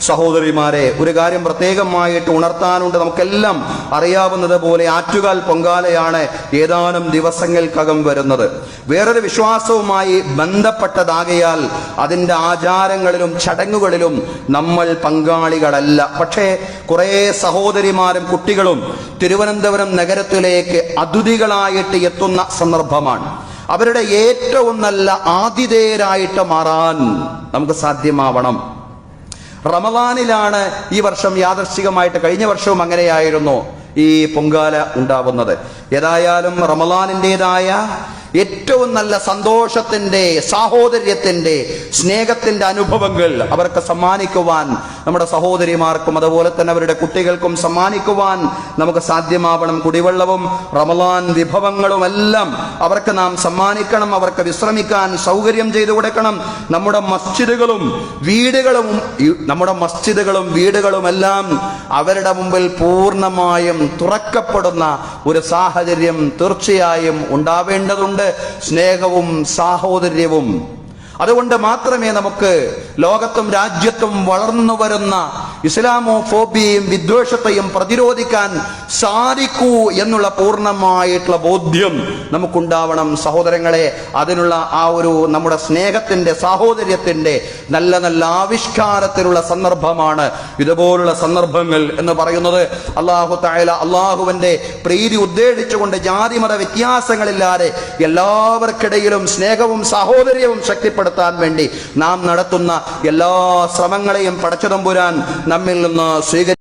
സഹോദരിമാരെ, ഒരു കാര്യം പ്രത്യേകമായിട്ട് ഉണർത്താനുണ്ട്. നമുക്കെല്ലാം അറിയാവുന്നത് പോലെ ആറ്റുകാൽ പൊങ്കാലയാണ് ഏതാനും ദിവസങ്ങൾക്കകം വരുന്നത്. വേറൊരു വിശ്വാസവുമായി ബന്ധപ്പെട്ടതാകയാൽ അതിൻ്റെ ആചാരങ്ങളിലും ചടങ്ങുകളിലും നമ്മൾ പങ്കാളികളല്ല. പക്ഷേ കുറേ സഹോദരിമാരും കുട്ടികളും തിരുവനന്തപുരം നഗരത്തിലേക്ക് അതിഥികളായിട്ട് എത്തുന്ന സന്ദർഭമാണ്. അവരുടെ ഏറ്റവും നല്ല ആതിഥേയരായിട്ട് മാറാൻ നമുക്ക് സാധ്യമാവണം. റമദാനിലാണ് ഈ വർഷം യാദൃശ്ചികമായിട്ട്, കഴിഞ്ഞ വർഷവും അങ്ങനെയായിരുന്നു ഈ പൊങ്കാല ഉണ്ടാവുന്നത്. ഏതായാലും റമദാനിൻ്റെതായ ഏറ്റവും നല്ല സന്തോഷത്തിന്റെ, സാഹോദര്യത്തിന്റെ, സ്നേഹത്തിന്റെ അനുഭവങ്ങൾ അവർക്ക് സമ്മാനിക്കുവാൻ, നമ്മുടെ സഹോദരിമാർക്കും അതുപോലെ തന്നെ അവരുടെ കുട്ടികൾക്കും സമ്മാനിക്കുവാൻ നമുക്ക് സാധ്യമാവണം. കുടിവെള്ളവും റമദാൻ വിഭവങ്ങളും എല്ലാം അവർക്ക് നാം സമ്മാനിക്കണം. അവർക്ക് വിശ്രമിക്കാൻ സൗകര്യം ചെയ്തു കൊടുക്കണം. നമ്മുടെ മസ്ജിദുകളും വീടുകളും എല്ലാം അവരുടെ മുമ്പിൽ പൂർണ്ണമായും തുറക്കപ്പെടുന്ന ഒരു സാഹചര്യം തീർച്ചയായും ഉണ്ടാവേണ്ടതുണ്ട്. സ്നേഹവും സാഹോദര്യവും. അതുകൊണ്ട് മാത്രമേ നമുക്ക് ലോകത്തും രാജ്യത്തും വളർന്നു വരുന്ന ഇസ്ലാമോഫോബിയയും വിദ്വേഷത്തെയും പ്രതിരോധിക്കാൻ സാധിക്കൂ എന്നുള്ള പൂർണ്ണമായിട്ടുള്ള ബോധ്യം നമുക്കുണ്ടാവണം സഹോദരങ്ങളെ. അതിനുള്ള ആ ഒരു നമ്മുടെ സ്നേഹത്തിന്റെ, സാഹോദര്യത്തിന്റെ നല്ല നല്ല ആവിഷ്കാരത്തിലുള്ള സന്ദർഭമാണ് ഇതുപോലുള്ള സന്ദർഭങ്ങൾ എന്ന് പറയുന്നത്. അല്ലാഹു തആല അല്ലാഹുവിന്റെ പ്രീതി ഉദ്ദേശിച്ചുകൊണ്ട് ജാതിമത വ്യത്യാസങ്ങളില്ലാതെ എല്ലാവർക്കിടയിലും സ്നേഹവും സാഹോദര്യവും ശക്തിപ്പെടുത്താൻ വേണ്ടി നാം നടത്തുന്ന എല്ലാ ശ്രമങ്ങളെയും പടച്ചതമ്പുരാൻ നമ്മിൽ നിന്ന് സ്വീകരിക്കും.